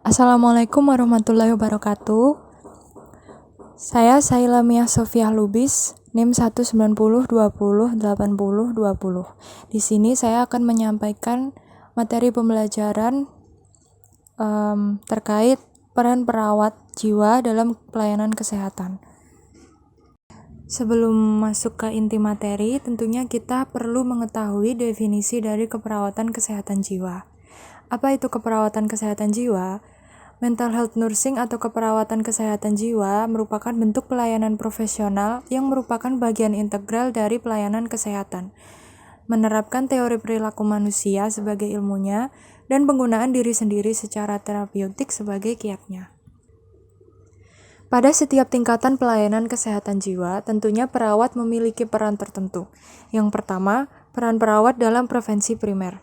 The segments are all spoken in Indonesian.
Assalamualaikum warahmatullahi wabarakatuh. Saya Saila Mia Sofia Lubis, NIM 190208020. Di sini saya akan menyampaikan materi pembelajaran terkait peran perawat jiwa dalam pelayanan kesehatan. Sebelum masuk ke inti materi, tentunya kita perlu mengetahui definisi dari keperawatan kesehatan jiwa. Apa itu keperawatan kesehatan jiwa? Mental health nursing atau keperawatan kesehatan jiwa merupakan bentuk pelayanan profesional yang merupakan bagian integral dari pelayanan kesehatan. Menerapkan teori perilaku manusia sebagai ilmunya dan penggunaan diri sendiri secara terapeutik sebagai kiatnya. Pada setiap tingkatan pelayanan kesehatan jiwa, tentunya perawat memiliki peran tertentu. Yang pertama, peran perawat dalam prevensi primer.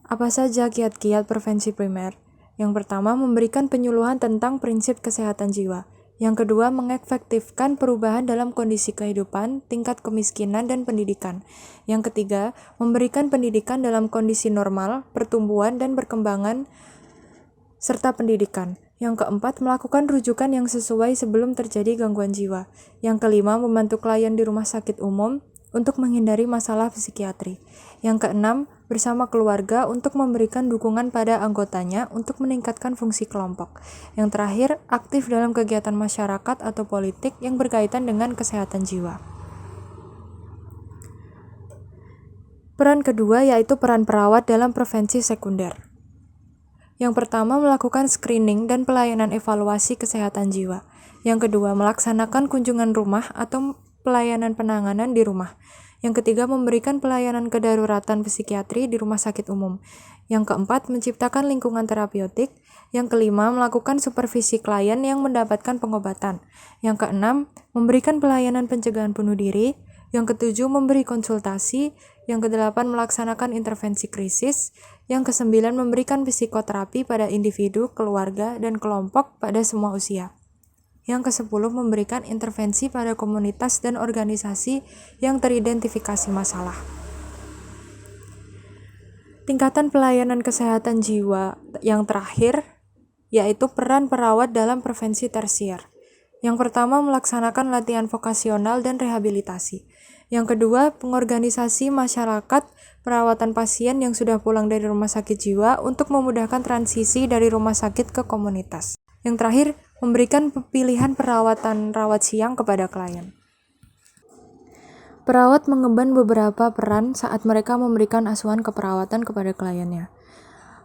Apa saja kiat-kiat prevensi primer? Yang pertama, memberikan penyuluhan tentang prinsip kesehatan jiwa. Yang kedua, mengefektifkan perubahan dalam kondisi kehidupan, tingkat kemiskinan, dan pendidikan. Yang ketiga, memberikan pendidikan dalam kondisi normal, pertumbuhan dan perkembangan, serta pendidikan. Yang keempat, melakukan rujukan yang sesuai sebelum terjadi gangguan jiwa. Yang kelima, membantu klien di rumah sakit umum untuk menghindari masalah psikiatri. Yang keenam, bersama keluarga untuk memberikan dukungan pada anggotanya untuk meningkatkan fungsi kelompok. Yang terakhir, aktif dalam kegiatan masyarakat atau politik yang berkaitan dengan kesehatan jiwa. Peran kedua yaitu peran perawat dalam prevensi sekunder. Yang pertama, melakukan screening dan pelayanan evaluasi kesehatan jiwa. Yang kedua, melaksanakan kunjungan rumah atau pelayanan penanganan di rumah. Yang ketiga, memberikan pelayanan kedaruratan psikiatri di rumah sakit umum. Yang keempat, menciptakan lingkungan terapeutik. Yang kelima, melakukan supervisi klien yang mendapatkan pengobatan. Yang keenam, memberikan pelayanan pencegahan bunuh diri. Yang ketujuh, memberi konsultasi. Yang kedelapan, melaksanakan intervensi krisis. Yang kesembilan, memberikan psikoterapi pada individu, keluarga, dan kelompok pada semua usia. Yang ke-10, memberikan intervensi pada komunitas dan organisasi yang teridentifikasi masalah. Tingkatan pelayanan kesehatan jiwa yang terakhir, yaitu peran perawat dalam prevensi tersier. Yang pertama, melaksanakan latihan vokasional dan rehabilitasi. Yang kedua, pengorganisasi masyarakat perawatan pasien yang sudah pulang dari rumah sakit jiwa untuk memudahkan transisi dari rumah sakit ke komunitas. Yang terakhir, memberikan pilihan perawatan rawat siang kepada klien. Perawat mengemban beberapa peran saat mereka memberikan asuhan keperawatan kepada kliennya.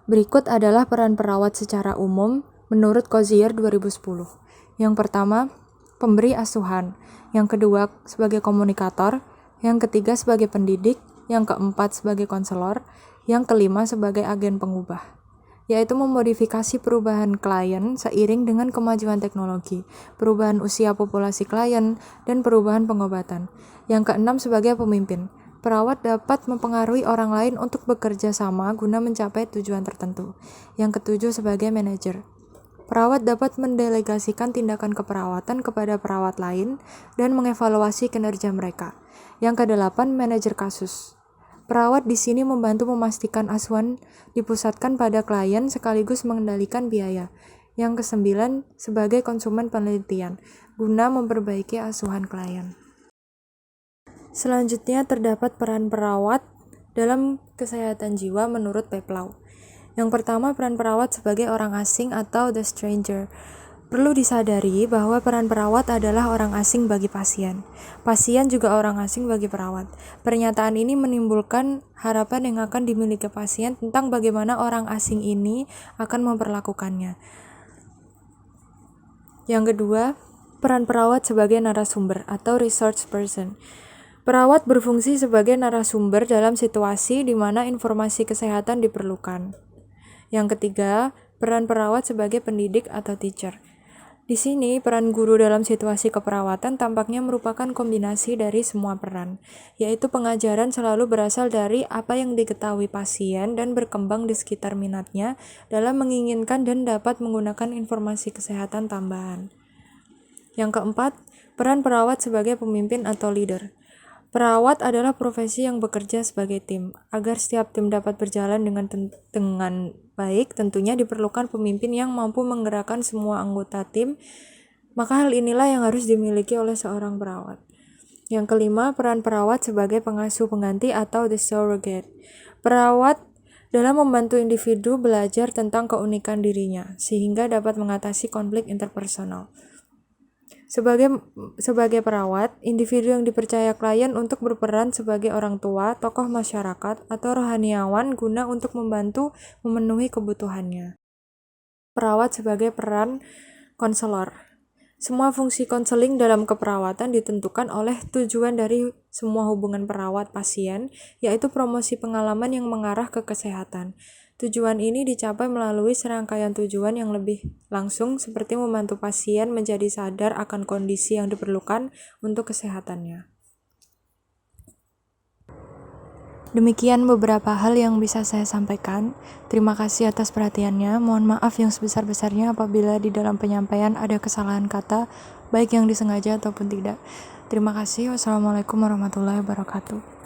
Berikut adalah peran perawat secara umum menurut Cozier 2010. Yang pertama, pemberi asuhan. Yang kedua, sebagai komunikator. Yang ketiga, sebagai pendidik. Yang keempat, sebagai konselor. Yang kelima, sebagai agen pengubah, yaitu memodifikasi perubahan klien seiring dengan kemajuan teknologi, perubahan usia populasi klien, dan perubahan pengobatan. Yang keenam, sebagai pemimpin. Perawat dapat mempengaruhi orang lain untuk bekerja sama guna mencapai tujuan tertentu. Yang ketujuh, sebagai manajer. Perawat dapat mendelegasikan tindakan keperawatan kepada perawat lain dan mengevaluasi kinerja mereka. Yang kedelapan, manajer kasus. Perawat di sini membantu memastikan asuhan dipusatkan pada klien sekaligus mengendalikan biaya. Yang kesembilan, sebagai konsumen penelitian, guna memperbaiki asuhan klien. Selanjutnya terdapat peran perawat dalam kesehatan jiwa menurut Peplau. Yang pertama, peran perawat sebagai orang asing atau the stranger. Perlu disadari bahwa peran perawat adalah orang asing bagi pasien. Pasien juga orang asing bagi perawat. Pernyataan ini menimbulkan harapan yang akan dimiliki pasien tentang bagaimana orang asing ini akan memperlakukannya. Yang kedua, peran perawat sebagai narasumber atau resource person. Perawat berfungsi sebagai narasumber dalam situasi di mana informasi kesehatan diperlukan. Yang ketiga, peran perawat sebagai pendidik atau teacher. Di sini, peran guru dalam situasi keperawatan tampaknya merupakan kombinasi dari semua peran, yaitu pengajaran selalu berasal dari apa yang diketahui pasien dan berkembang di sekitar minatnya dalam menginginkan dan dapat menggunakan informasi kesehatan tambahan. Yang keempat, peran perawat sebagai pemimpin atau leader. Perawat adalah profesi yang bekerja sebagai tim. Agar setiap tim dapat berjalan dengan baik, tentunya diperlukan pemimpin yang mampu menggerakkan semua anggota tim. Maka hal inilah yang harus dimiliki oleh seorang perawat. Yang kelima, peran perawat sebagai pengasuh pengganti atau the surrogate. Perawat dalam membantu individu belajar tentang keunikan dirinya, sehingga dapat mengatasi konflik interpersonal. Sebagai perawat, individu yang dipercaya klien untuk berperan sebagai orang tua, tokoh masyarakat, atau rohaniawan guna untuk membantu memenuhi kebutuhannya. Perawat sebagai peran konselor. Semua fungsi konseling dalam keperawatan ditentukan oleh tujuan dari semua hubungan perawat-pasien, yaitu promosi pengalaman yang mengarah ke kesehatan. Tujuan ini dicapai melalui serangkaian tujuan yang lebih langsung, seperti membantu pasien menjadi sadar akan kondisi yang diperlukan untuk kesehatannya. Demikian beberapa hal yang bisa saya sampaikan. Terima kasih atas perhatiannya. Mohon maaf yang sebesar-besarnya apabila di dalam penyampaian ada kesalahan kata, baik yang disengaja ataupun tidak. Terima kasih. Wassalamualaikum warahmatullahi wabarakatuh.